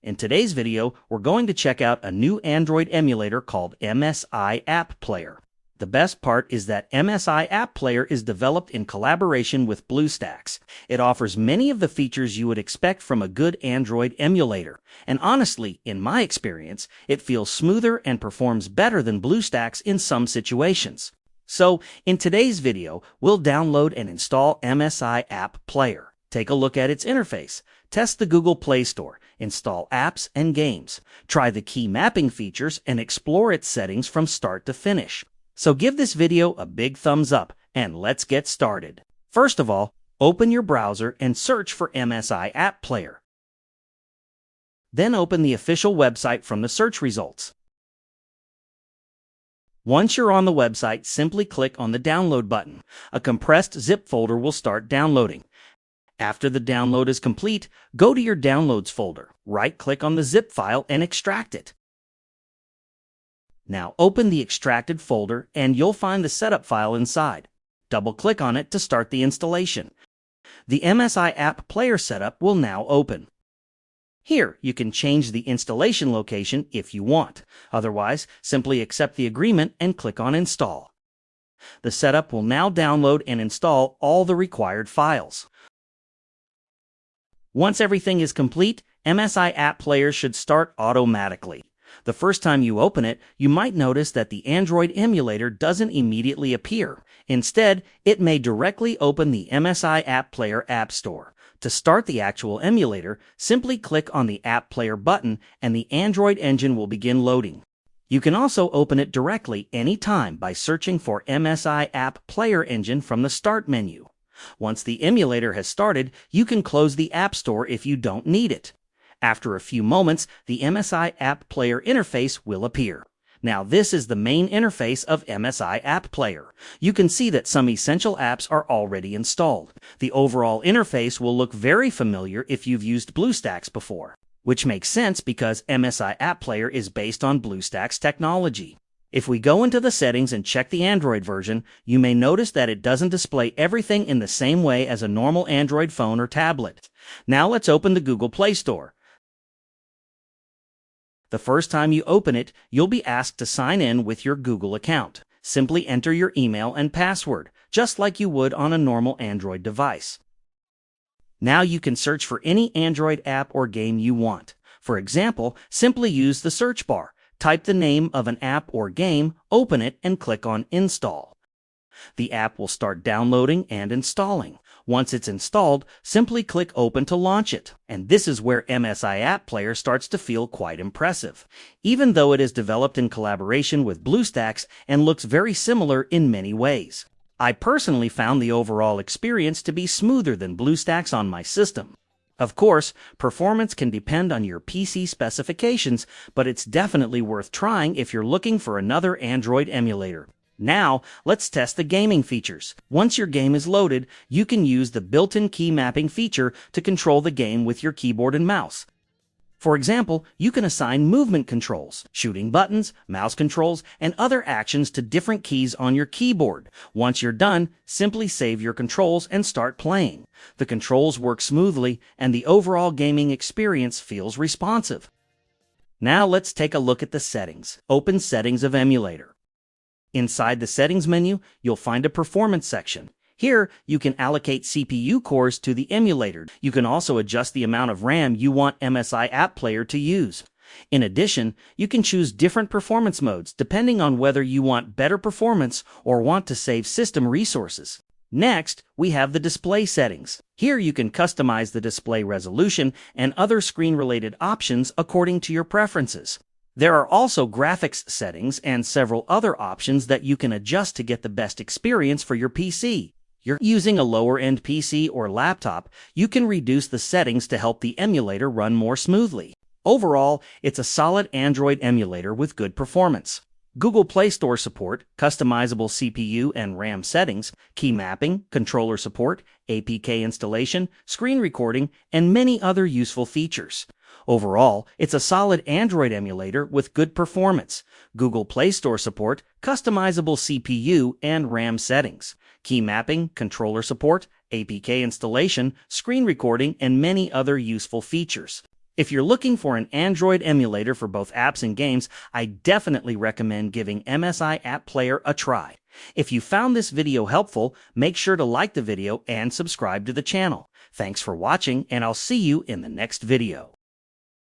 In today's video, we're going to check out a new Android emulator called MSI App Player. The best part is that MSI App Player is developed in collaboration with BlueStacks. It offers many of the features you would expect from a good Android emulator. And honestly, in my experience, it feels smoother and performs better than BlueStacks in some situations. So, in today's video, we'll download and install MSI App Player. Take a look at its interface. Test the Google Play Store, install apps and games, try the key mapping features, and explore its settings from start to finish. So give this video a big thumbs up, and let's get started. First of all, open your browser and search for MSI App Player. Then open the official website from the search results. Once you're on the website, simply click on the download button. A compressed zip folder will start downloading. After the download is complete, go to your Downloads folder, right-click on the zip file and extract it. Now open the extracted folder and you'll find the setup file inside. Double-click on it to start the installation. The MSI App Player setup will now open. Here, you can change the installation location if you want. Otherwise, simply accept the agreement and click on Install. The setup will now download and install all the required files. Once everything is complete, MSI App Player should start automatically. The first time you open it, you might notice that the Android emulator doesn't immediately appear. Instead, it may directly open the MSI App Player App Store. To start the actual emulator, simply click on the App Player button and the Android engine will begin loading. You can also open it directly anytime by searching for MSI App Player Engine from the Start menu. Once the emulator has started, you can close the App Store if you don't need it. After a few moments, the MSI App Player interface will appear. Now this is the main interface of MSI App Player. You can see that some essential apps are already installed. The overall interface will look very familiar if you've used BlueStacks before, which makes sense because MSI App Player is based on BlueStacks technology. If we go into the settings and check the Android version, you may notice that it doesn't display everything in the same way as a normal Android phone or tablet. Now let's open the Google Play Store. The first time you open it, you'll be asked to sign in with your Google account. Simply enter your email and password, just like you would on a normal Android device. Now you can search for any Android app or game you want. For example, simply use the search bar. Type the name of an app or game, open it, and click on Install. The app will start downloading and installing. Once it's installed, simply click Open to launch it. And this is where MSI App Player starts to feel quite impressive. Even though it is developed in collaboration with BlueStacks and looks very similar in many ways. I personally found the overall experience to be smoother than BlueStacks on my system. Of course, performance can depend on your PC specifications, but it's definitely worth trying if you're looking for another Android emulator. Now, let's test the gaming features. Once your game is loaded, you can use the built-in key mapping feature to control the game with your keyboard and mouse. For example, you can assign movement controls, shooting buttons, mouse controls, and other actions to different keys on your keyboard. Once you're done, simply save your controls and start playing. The controls work smoothly, and the overall gaming experience feels responsive. Now let's take a look at the settings. Open Settings of Emulator. Inside the Settings menu, you'll find a Performance section. Here, you can allocate CPU cores to the emulator. You can also adjust the amount of RAM you want MSI App Player to use. In addition, you can choose different performance modes depending on whether you want better performance or want to save system resources. Next, we have the display settings. Here you can customize the display resolution and other screen-related options according to your preferences. There are also graphics settings and several other options that you can adjust to get the best experience for your PC. You're using a lower-end PC or laptop, you can reduce the settings to help the emulator run more smoothly. Overall, it's a solid Android emulator with good performance. Google Play Store support, customizable CPU and RAM settings, key mapping, controller support, APK installation, screen recording, and many other useful features. Overall, it's a solid Android emulator with good performance. Google Play Store support, customizable CPU and RAM settings, key mapping, controller support, APK installation, screen recording, and many other useful features. If you're looking for an Android emulator for both apps and games, I definitely recommend giving MSI App Player a try. If you found this video helpful, make sure to like the video and subscribe to the channel. Thanks for watching, and I'll see you in the next video.